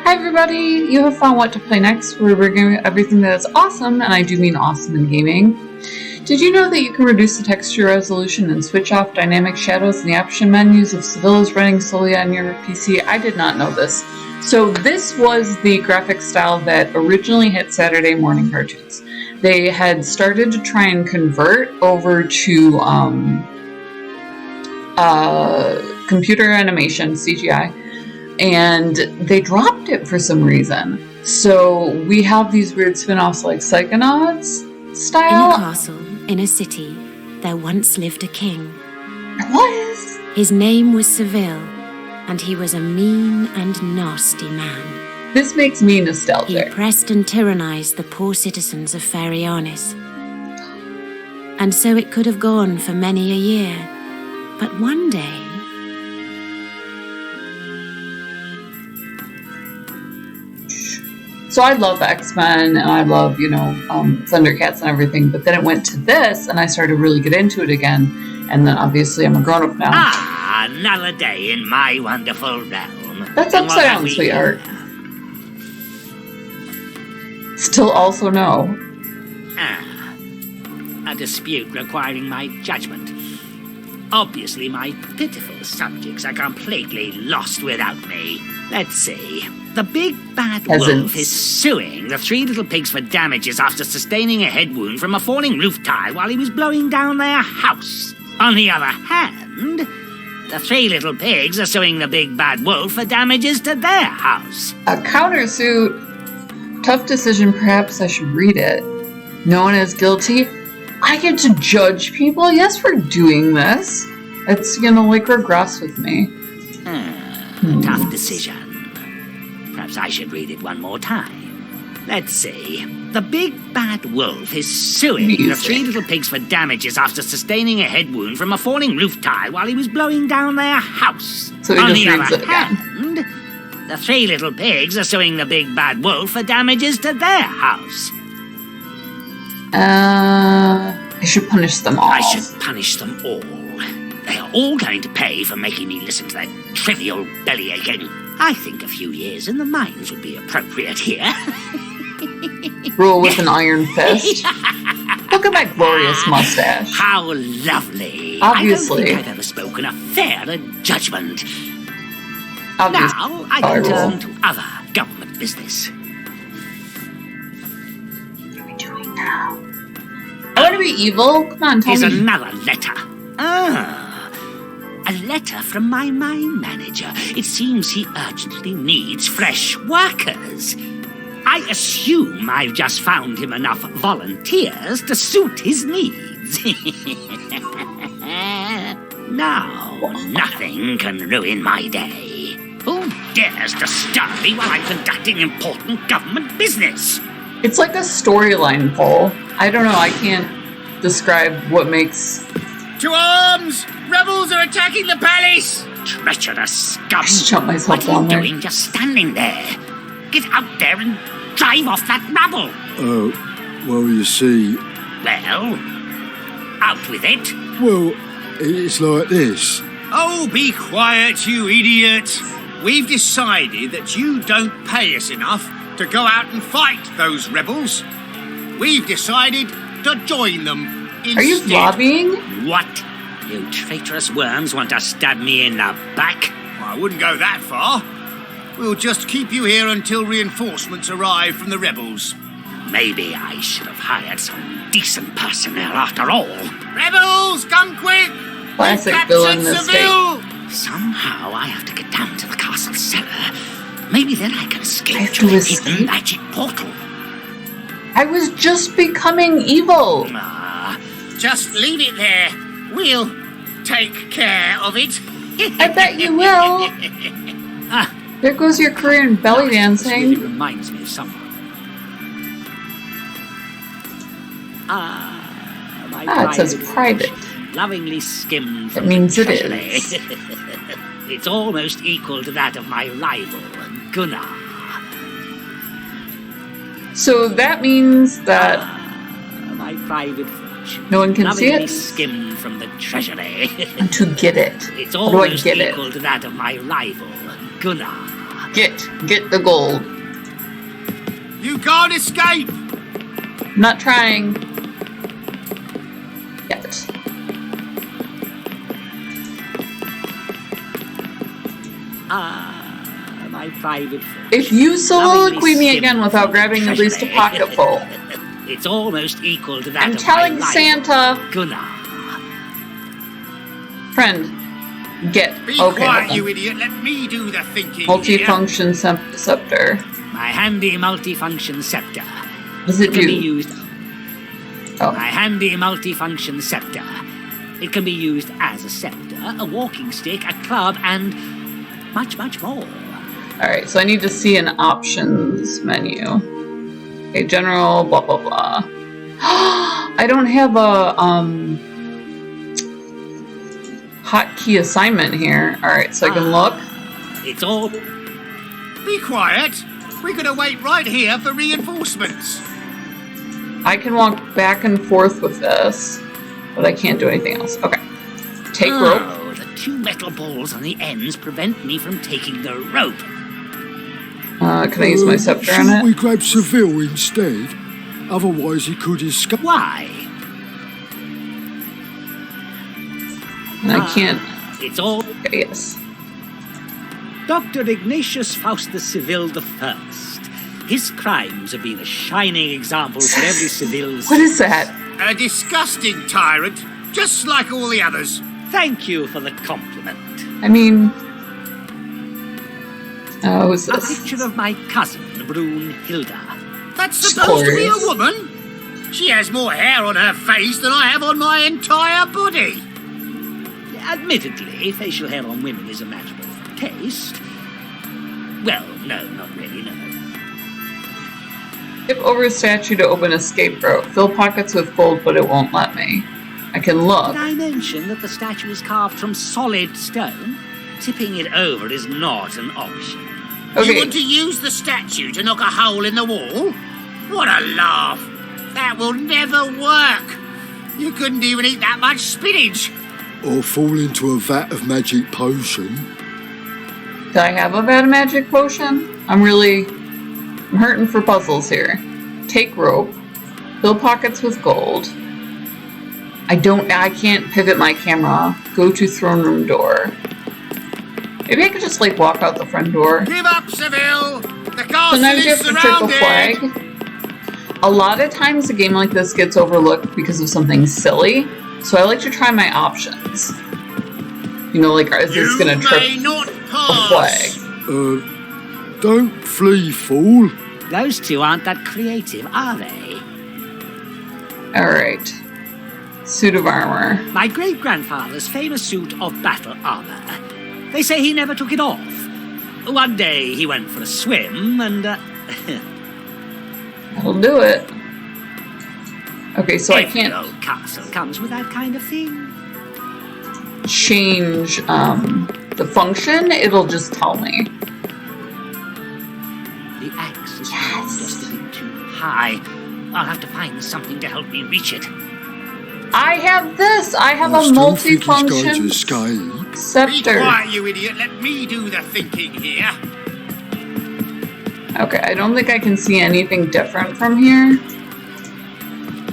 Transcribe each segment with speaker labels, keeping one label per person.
Speaker 1: Hi everybody, you have found what to play next, where we're giving everything that is awesome, and I do mean awesome in gaming. Did you know that you can reduce the texture resolution and switch off dynamic shadows in the option menus if Ceville is running solely on your PC? I did not know this. So this was the graphic style that originally hit Saturday morning cartoons. They had started to try and convert over to computer animation, CGI, and they dropped it for some reason. So we have these weird spin-offs like Psychonauts style.
Speaker 2: In a castle, in a city, there once lived a king.
Speaker 1: What?
Speaker 2: His name was Ceville, and he was a mean and nasty man.
Speaker 1: This makes me
Speaker 2: He
Speaker 1: nostalgic.
Speaker 2: oppressed and tyrannized the poor citizens of Faeryanis. And so it could have gone for many a year. But one day,
Speaker 1: So I love X-Men and I love, Thundercats and everything, but then it went to this and I started to really get into it again. And then obviously I'm a grown-up now.
Speaker 3: Ah, another day in my wonderful realm.
Speaker 1: That's
Speaker 3: And what
Speaker 1: upside
Speaker 3: have
Speaker 1: down,
Speaker 3: we
Speaker 1: sweetheart.
Speaker 3: here?
Speaker 1: Still also no.
Speaker 3: A dispute requiring my judgment. Obviously, my pitiful subjects are completely lost without me. Let's see. The big bad wolf is suing the three little pigs for damages after sustaining a head wound from a falling roof tile while he was blowing down their house. On the other hand, the three little pigs are suing the big bad wolf for damages to their house.
Speaker 1: A countersuit. Tough decision, perhaps I should read it. No one is guilty. I get to judge people? Yes, we're doing this. It's gonna regress with me.
Speaker 3: Tough decision. Perhaps I should read it one more time. Let's see. The big bad wolf is suing the three little pigs for damages after sustaining a head wound from a falling roof tile while he was blowing down their house.
Speaker 1: So he
Speaker 3: On
Speaker 1: just
Speaker 3: the
Speaker 1: reads
Speaker 3: other
Speaker 1: it again.
Speaker 3: hand, the three little pigs are suing the big bad wolf for damages to their house.
Speaker 1: I should punish them all.
Speaker 3: I should punish them all. They are all going to pay for making me listen to that trivial bellyaching. I think a few years in the mines would be appropriate here.
Speaker 1: Rule with an iron fist. Look at my glorious mustache.
Speaker 3: How lovely.
Speaker 1: Obviously.
Speaker 3: I don't think I've ever spoken a fairer judgment.
Speaker 1: Obviously.
Speaker 3: Now I can turn to other government business.
Speaker 1: What are we doing now? I want to be evil. Come on, tell
Speaker 3: Here's
Speaker 1: me.
Speaker 3: another letter. A letter from my mine manager. It seems he urgently needs fresh workers. I assume I've just found him enough volunteers to suit his needs. Now, nothing can ruin my day. Who dares disturb me while I'm conducting important government business?
Speaker 1: It's like a storyline poll. I don't know. I can't describe what makes...
Speaker 4: To arms! Rebels are attacking the palace!
Speaker 3: Treacherous scum!
Speaker 1: I shut myself
Speaker 3: What are
Speaker 1: down
Speaker 3: you
Speaker 1: there.
Speaker 3: doing just standing there? Get out there and drive off that rabble!
Speaker 5: Well, you see...
Speaker 3: Well, out with it.
Speaker 5: Well, it's like this.
Speaker 4: Oh, be quiet, you idiot! We've decided that you don't pay us enough to go out and fight those rebels. We've decided to join them instead.
Speaker 1: Are you lobbying?
Speaker 3: What? You traitorous worms want to stab me in the back?
Speaker 4: I wouldn't go that far. We'll just keep you here until reinforcements arrive from the rebels.
Speaker 3: Maybe I should have hired some decent personnel after all.
Speaker 4: Rebels, come quick!
Speaker 1: Classic
Speaker 4: We've
Speaker 1: villain
Speaker 4: captured
Speaker 1: mistake.
Speaker 4: Ceville!
Speaker 3: Somehow I have to get down to the castle cellar. Maybe then I can
Speaker 1: I
Speaker 3: escape
Speaker 1: have
Speaker 3: to
Speaker 1: to
Speaker 3: the
Speaker 1: escape?
Speaker 3: hidden magic portal.
Speaker 1: I was just becoming evil.
Speaker 4: Just leave it there. We'll take care of it.
Speaker 1: I bet you will. There goes your career in belly
Speaker 3: This really
Speaker 1: dancing.
Speaker 3: reminds me of someone. My
Speaker 1: It says private.
Speaker 3: lovingly skimmed
Speaker 1: That
Speaker 3: from
Speaker 1: means
Speaker 3: the
Speaker 1: it
Speaker 3: treasury.
Speaker 1: is.
Speaker 3: It's almost equal to that of my rival, Gunnar.
Speaker 1: So that means that
Speaker 3: My private friend. package.
Speaker 1: No one can see
Speaker 3: Lovingly
Speaker 1: it?
Speaker 3: skimmed from the treasury.
Speaker 1: And to get it.
Speaker 3: It's
Speaker 1: How do I
Speaker 3: almost
Speaker 1: get it?
Speaker 3: equal to that of my rival, Gunnar.
Speaker 1: Get the gold.
Speaker 4: You can't escape!
Speaker 1: I'm not trying. Yet.
Speaker 3: My private friend.
Speaker 1: If you soliloquy me again without grabbing at least a pocketful,
Speaker 3: It's almost equal to that
Speaker 1: I'm
Speaker 3: of
Speaker 1: telling
Speaker 3: my rival,
Speaker 1: Santa,
Speaker 3: Gunnar.
Speaker 1: friend, get.
Speaker 4: Be
Speaker 1: Okay,
Speaker 4: quiet,
Speaker 1: hold
Speaker 4: you
Speaker 1: on.
Speaker 4: idiot. Let me do the thinking.
Speaker 1: Multifunction scepter.
Speaker 3: My handy multifunction scepter.
Speaker 1: What does it
Speaker 3: Can be
Speaker 1: do?
Speaker 3: used.
Speaker 1: Oh,
Speaker 3: My handy multifunction scepter. It can be used as a scepter, a walking stick, a club, and much, much more.
Speaker 1: alright, so I need to see an options menu. Okay, general, blah, blah, blah. I don't have a, hotkey assignment here. Alright, so I can look.
Speaker 3: It's all.
Speaker 4: Be quiet. We're gonna wait right here for reinforcements.
Speaker 1: I can walk back and forth with this, but I can't do anything else. Okay. Take rope.
Speaker 3: Oh, the two metal balls on the ends prevent me from taking the rope.
Speaker 1: Can I use my scepter on
Speaker 5: Shouldn't we
Speaker 1: it?
Speaker 5: grab Ceville instead? Otherwise he could escape.
Speaker 3: Why?
Speaker 1: And I can't.
Speaker 3: It's all.
Speaker 1: Okay, yes.
Speaker 3: Dr. Ignatius Faustus Ceville I. His crimes have been a shining example for every Ceville.
Speaker 1: What is that?
Speaker 4: A disgusting tyrant, just like all the others.
Speaker 3: Thank you for the compliment.
Speaker 1: I mean... who's
Speaker 3: A
Speaker 1: this?
Speaker 3: picture of my cousin, Brunhilda.
Speaker 4: That's supposed to be a
Speaker 1: Glorious.
Speaker 4: woman. She has more hair on her face than I have on my entire body.
Speaker 3: Admittedly, facial hair on women is a matter of taste. Well, no, not really, no.
Speaker 1: Skip over a statue to open escape rope. Fill pockets with gold, but it won't let me. I can look.
Speaker 3: Did I mention that the statue is carved from solid stone? Tipping it over is not an option.
Speaker 4: You
Speaker 1: Okay,
Speaker 4: want to use the statue to knock a hole in the wall? What a laugh. That will never work. You couldn't even eat that much spinach.
Speaker 5: Or fall into a vat of magic potion.
Speaker 1: do I have a bad magic potion? I'm hurting for puzzles here. Take rope. Fill pockets with gold. I can't pivot my camera. Go to throne room door. Maybe I could just like walk out the front door.
Speaker 4: Give up, Ceville. The castle
Speaker 1: Sometimes you
Speaker 4: is
Speaker 1: have to trick a
Speaker 4: surrounded.
Speaker 1: flag. A lot of times a game like this gets overlooked because of something silly, so I like to try my options. You know, like, is this gonna
Speaker 4: You
Speaker 1: trip
Speaker 4: may not
Speaker 1: a
Speaker 4: pass.
Speaker 1: flag?
Speaker 5: Don't flee, fool.
Speaker 3: Those two aren't that creative, are they?
Speaker 1: Alright. Suit of armor.
Speaker 3: My great-grandfather's famous suit of battle armor. They say he never took it off. One day he went for a swim and,
Speaker 1: That'll do it. Okay, so I
Speaker 3: every
Speaker 1: can't
Speaker 3: old castle comes with that kind of thing.
Speaker 1: change the function, it'll just tell me.
Speaker 3: The axe is just a bit too high. I'll have to find something to help me reach it.
Speaker 1: I have this! I have
Speaker 5: I
Speaker 1: a
Speaker 5: still think he's going to
Speaker 1: multifunction
Speaker 5: escape.
Speaker 4: Be
Speaker 1: scepter.
Speaker 4: quiet, you idiot. Let me do the thinking here.
Speaker 1: Okay, I don't think I can see anything different from here.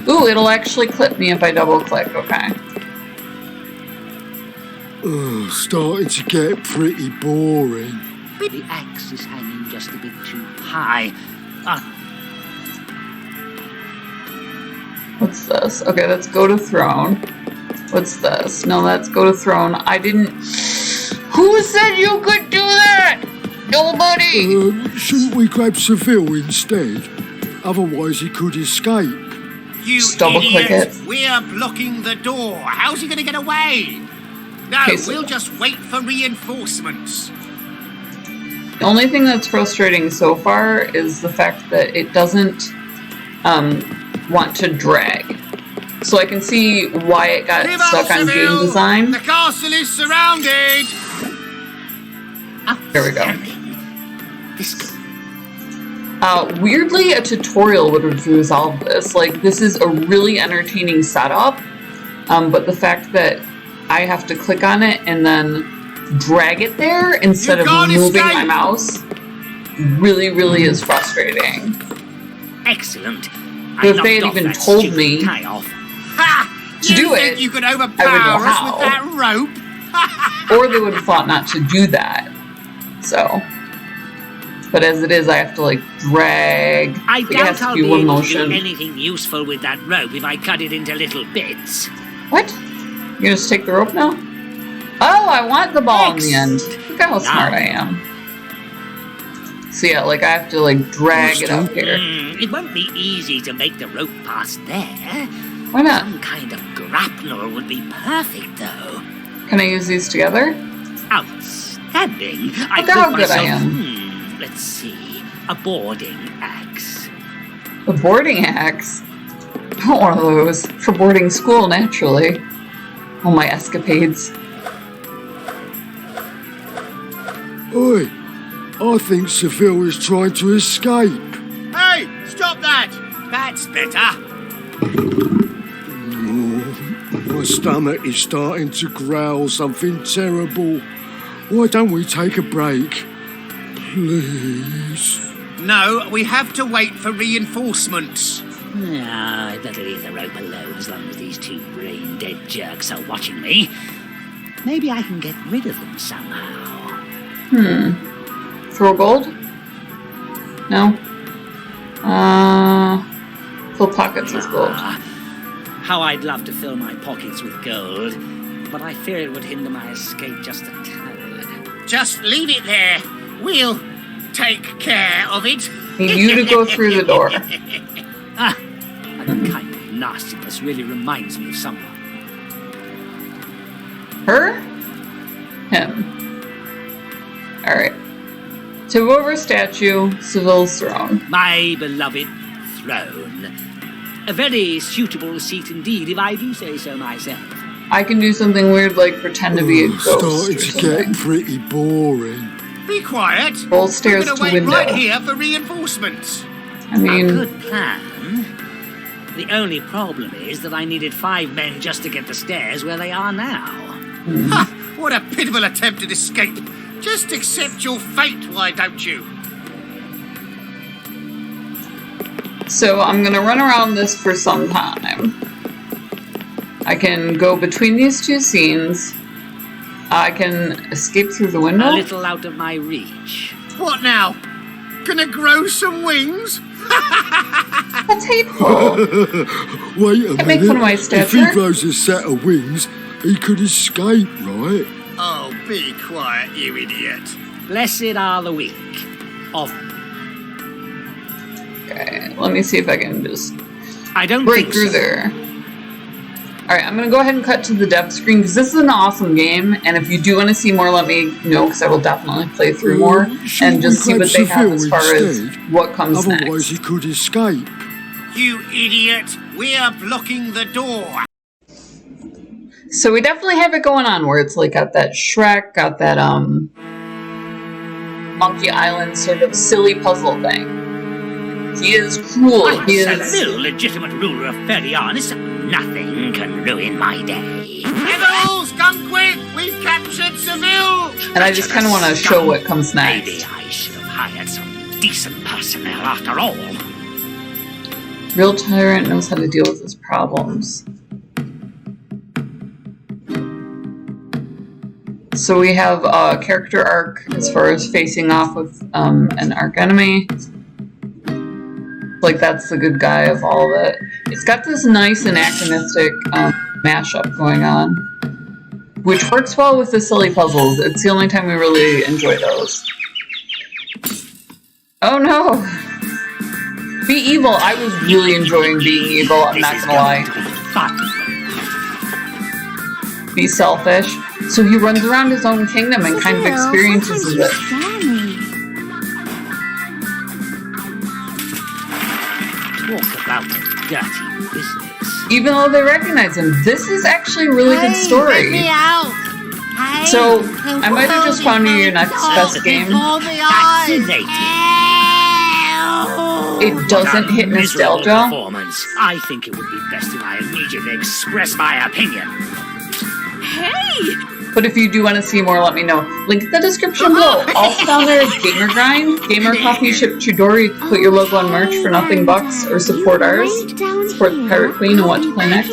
Speaker 1: Ooh, it'll actually clip me if I double click, okay.
Speaker 5: Starting to get pretty boring.
Speaker 3: The axe is hanging just a bit too high.
Speaker 1: What's this? Okay, let's go to throne. What's this? No, let's go to throne. I didn't... Who said you could do that? Nobody!
Speaker 5: Shouldn't we grab Ceville instead? Otherwise he could escape.
Speaker 4: You
Speaker 1: Just double-click
Speaker 4: idiot.
Speaker 1: it.
Speaker 4: We're blocking the door. How's he going to get away? No,
Speaker 1: Okay, so-
Speaker 4: we'll just wait for reinforcements.
Speaker 1: The only thing that's frustrating so far is the fact that it doesn't want to drag. So I can see why it got
Speaker 4: Give
Speaker 1: stuck
Speaker 4: up,
Speaker 1: on game
Speaker 4: Ceville.
Speaker 1: design.
Speaker 4: The castle is surrounded.
Speaker 1: There we go.
Speaker 3: This
Speaker 1: Weirdly, a tutorial would have resolved this. Like, this is a really entertaining setup, but the fact that I have to click on it and then drag it there instead of moving my mouse really, really is frustrating.
Speaker 3: Excellent.
Speaker 1: If they had even told me to do it,
Speaker 4: you could
Speaker 1: I would know
Speaker 4: overpower us
Speaker 1: how.
Speaker 4: with that rope?
Speaker 1: Or they would have thought not to do that. So, but as it is, I have to like drag.
Speaker 3: I
Speaker 1: It has
Speaker 3: doubt
Speaker 1: to
Speaker 3: I'll
Speaker 1: be
Speaker 3: be
Speaker 1: one
Speaker 3: able to
Speaker 1: motion.
Speaker 3: do anything useful with that rope if I cut it into little bits.
Speaker 1: What? You gonna just take the rope now? Oh, I want the ball in the end. Look how smart I am. So yeah, like I have to like drag it up here.
Speaker 3: It won't be easy to make the rope pass there.
Speaker 1: Why not?
Speaker 3: Some kind of grapnel would be perfect, though.
Speaker 1: Can I use these together?
Speaker 3: Outstanding.
Speaker 1: Look how good I am.
Speaker 3: Let's see. A boarding axe.
Speaker 1: A boarding axe? I want one of those for boarding school, naturally. All my escapades.
Speaker 5: Oi, I think Ceville is trying to escape.
Speaker 4: Hey, stop that! That's better.
Speaker 5: My stomach is starting to growl something terrible. Why don't we take a break? Please.
Speaker 4: No, we have to wait for reinforcements.
Speaker 3: No, I'd better leave the rope alone as long as these two brain-dead jerks are watching me. Maybe I can get rid of them somehow.
Speaker 1: Throw gold? No? Fill pockets with gold.
Speaker 3: How I'd love to fill my pockets with gold, but I fear it would hinder my escape just a tad.
Speaker 4: Just leave it there. We'll take care of it.
Speaker 1: Need you to go through the door.
Speaker 3: That kind of nastiness really reminds me of someone.
Speaker 1: Her? Him. Alright. Tip over statue, Ceville's throne.
Speaker 3: My beloved throne. A very suitable seat indeed, if I do say so myself.
Speaker 1: I can do something weird like pretend to be a ghost
Speaker 5: Starting
Speaker 1: or
Speaker 5: to
Speaker 1: something.
Speaker 5: get pretty boring.
Speaker 4: Be quiet.
Speaker 1: Roll stairs
Speaker 4: We're
Speaker 1: to
Speaker 4: gonna wait
Speaker 1: window.
Speaker 4: right here for reinforcements.
Speaker 1: I mean,
Speaker 3: A good plan. The only problem is that I needed 5 men just to get the stairs where they are now.
Speaker 4: Ha! What a pitiful attempt at escape. Just accept your fate, why don't you?
Speaker 1: so I'm gonna run around this for some time. I can go between these two scenes. I can escape through the
Speaker 3: A
Speaker 1: window.
Speaker 3: little out of my reach.
Speaker 4: What now? Gonna grow some wings?
Speaker 1: That's hateful.
Speaker 5: Wait a
Speaker 1: Can't make
Speaker 5: minute.
Speaker 1: fun of my
Speaker 5: If he
Speaker 1: stature.
Speaker 5: grows a set of wings, he could escape, right?
Speaker 4: Oh, be quiet, you idiot.
Speaker 3: Blessed are the weak. Of
Speaker 1: Okay, let me see if I can just
Speaker 3: I don't
Speaker 1: break
Speaker 3: think
Speaker 1: through
Speaker 3: so.
Speaker 1: there. Alright, I'm gonna go ahead and cut to the depth screen because this is an awesome game, and if you do want to see more, let me know because I will definitely play through more
Speaker 5: Shouldn't
Speaker 1: and just
Speaker 5: we
Speaker 1: see what they
Speaker 5: grab
Speaker 1: have as
Speaker 5: Ceville
Speaker 1: far as
Speaker 5: instead?
Speaker 1: what comes
Speaker 5: Otherwise
Speaker 1: next.
Speaker 5: he could escape.
Speaker 4: You idiot. We're blocking the door.
Speaker 1: So we definitely have it going on where it's like got that Shrek, got that Monkey Island sort of silly puzzle thing. He is cruel.
Speaker 3: I'm
Speaker 1: He is.
Speaker 3: Ceville, legitimate ruler of Faeryanis. Nothing can ruin my day.
Speaker 4: Rebels, come quick! We've captured Ceville!
Speaker 1: And I just kind of want to show what comes next.
Speaker 3: Maybe I should have hired some decent personnel after all.
Speaker 1: Real tyrant knows how to deal with his problems. So we have a character arc as far as facing off with an arc enemy. Like that's the good guy of all of it. It's got this nice anachronistic mashup going on, which works well with the silly puzzles. It's the only time we really enjoy those. Oh no! Be evil. I was really enjoying being evil, I'm not gonna lie. Be selfish. So he runs around his own kingdom and kind of experiences it.
Speaker 3: Talk about a dirty business.
Speaker 1: Even though they recognize him, this is actually a really good story. So, I might have just found you your next best game.
Speaker 3: Fascinating.
Speaker 1: it doesn't hit nostalgia.
Speaker 3: Performance. I think it would be best if I immediately express my opinion.
Speaker 6: Hey!
Speaker 1: But if you do want to see more, let me know. Link in the description below. Also down there is Gamer Grind. Gamer Coffee shipped to your door. You can put your logo on merch for nothing bucks or support ours. Support the Pirate Queen and what to play next.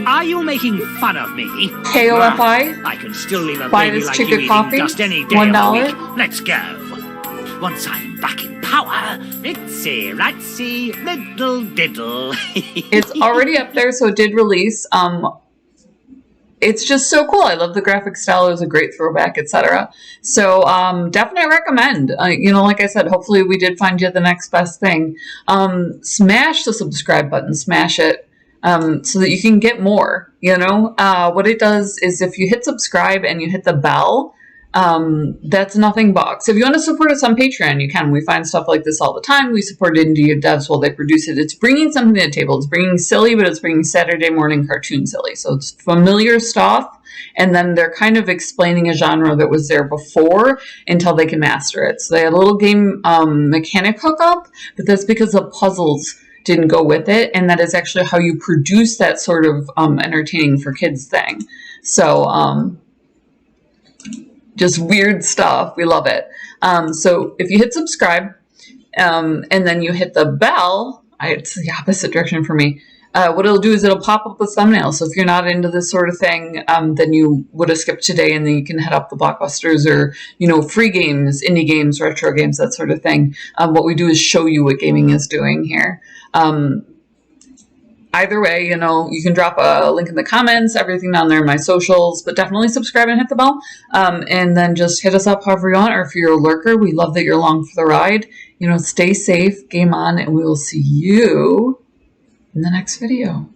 Speaker 3: Are you making fun of me?
Speaker 1: KOFI.
Speaker 3: I can still leave a
Speaker 1: Buy
Speaker 3: baby
Speaker 1: this
Speaker 3: like
Speaker 1: chick
Speaker 3: you
Speaker 1: a
Speaker 3: eating
Speaker 1: coffee.
Speaker 3: dust any day
Speaker 1: $1.
Speaker 3: of the week. Let's go. Once I'm back in power, itsy ratsy riddle diddle.
Speaker 1: It's already up there, so it did release. It's just so cool. I love the graphic style. It was a great throwback, etc. So definitely recommend. You know, like I said, hopefully we did find you the next best thing. Smash the subscribe button. Smash it so that you can get more. You know, what it does is if you hit subscribe and you hit the bell, that's nothing bucks. If you want to support us on Patreon, you can. We find stuff like this all the time. We support indie devs while they produce it. It's bringing something to the table. It's bringing silly, but it's bringing Saturday morning cartoon silly. So it's familiar stuff, and then they're kind of explaining a genre that was there before until they can master it. So they had a little game mechanic hookup, but that's because the puzzles didn't go with it, and that is actually how you produce that sort of entertaining for kids thing. So just weird stuff. We love it. So if you hit subscribe and then you hit the bell, it's the opposite direction for me. What it'll do is it'll pop up the thumbnail. So if you're not into this sort of thing, then you would have skipped today, and then you can head up the blockbusters or, you know, free games, indie games, retro games, that sort of thing. What we do is show you what gaming is doing here. Either way, you know, you can drop a link in the comments, everything down there in my socials, but definitely subscribe and hit the bell. And then just hit us up however you want, or if you're a lurker, we love that you're along for the ride. You know, stay safe, game on, and we will see you in the next video.